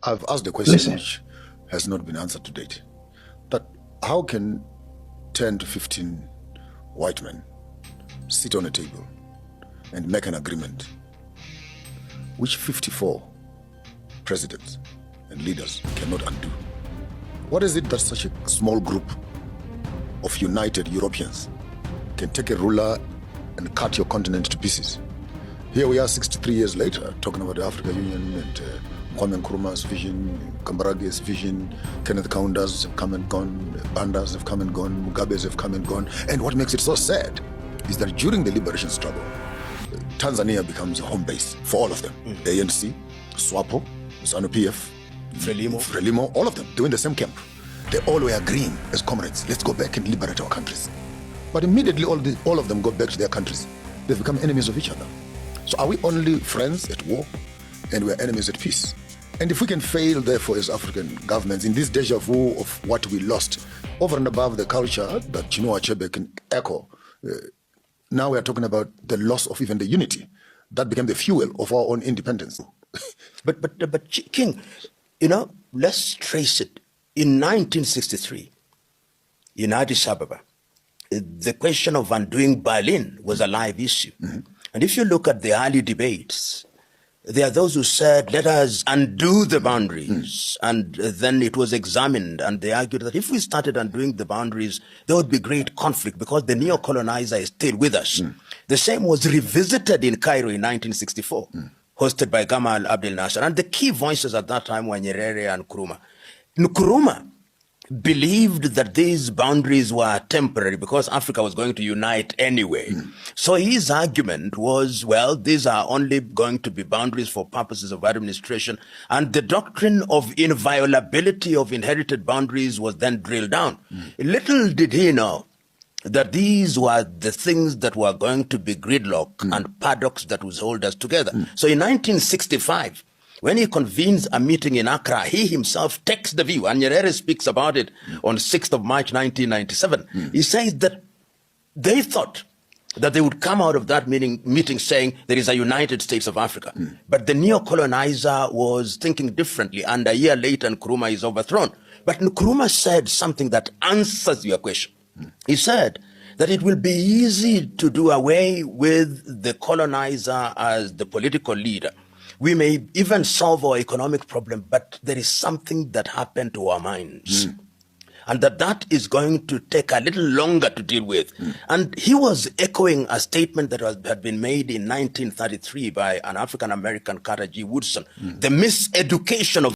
I've asked a question which has not been answered to date. That how can 10 to 15 white men sit on a table and make an agreement which 54 presidents and leaders cannot undo? What is it that such a small group of united Europeans can take a ruler and cut your continent to pieces? Here we are 63 years later talking about the African Union and Kwame Nkrumah's vision, Kambarage's vision, Kenneth Kaunda's have come and gone, Banda's have come and gone, Mugabe's have come and gone. And what makes it so sad is that during the liberation struggle, Tanzania becomes a home base for all of them. ANC, SWAPO, ZANU-PF, Frelimo, all of them, they were in the same camp. They all were agreeing as comrades, let's go back and liberate our countries. But immediately all of them go back to their countries. They've become enemies of each other. So are we only friends at war and we're enemies at peace? And if we can fail, therefore, as African governments in this deja vu of what we lost, over and above the culture that Chinua Achebe can echo, now we are talking about the loss of even the unity that became the fuel of our own independence. But King, let's trace it. In 1963, in Addis Ababa, the question of undoing Berlin was a live issue. And if you look at the early debates, there are those who said, let us undo the boundaries. And then it was examined, and they argued that if we started undoing the boundaries, there would be great conflict because the neo-colonizer is still with us. The same was revisited in Cairo in 1964, hosted by Gamal Abdel Nasser. And the key voices at that time were Nyerere and Nkrumah. Nkrumah believed that these boundaries were temporary because Africa was going to unite anyway. So his argument was, well, these are only going to be boundaries for purposes of administration. And the doctrine of inviolability of inherited boundaries was then drilled down. Little did he know that these were the things that were going to be gridlock and paddocks that would hold us together. So in 1965, when he convenes a meeting in Accra, he himself takes the view, and Nyerere speaks about it on 6th of March, 1997. He says that they thought that they would come out of that meeting saying there is a United States of Africa. But the neo-colonizer was thinking differently, and a year later, Nkrumah is overthrown. But Nkrumah said something that answers your question. He said that it will be easy to do away with the colonizer as the political leader. We may even solve our economic problem, but there is something that happened to our minds. And that is going to take a little longer to deal with. And he was echoing a statement that had been made in 1933 by an African-American, Carter G. Woodson, the miseducation of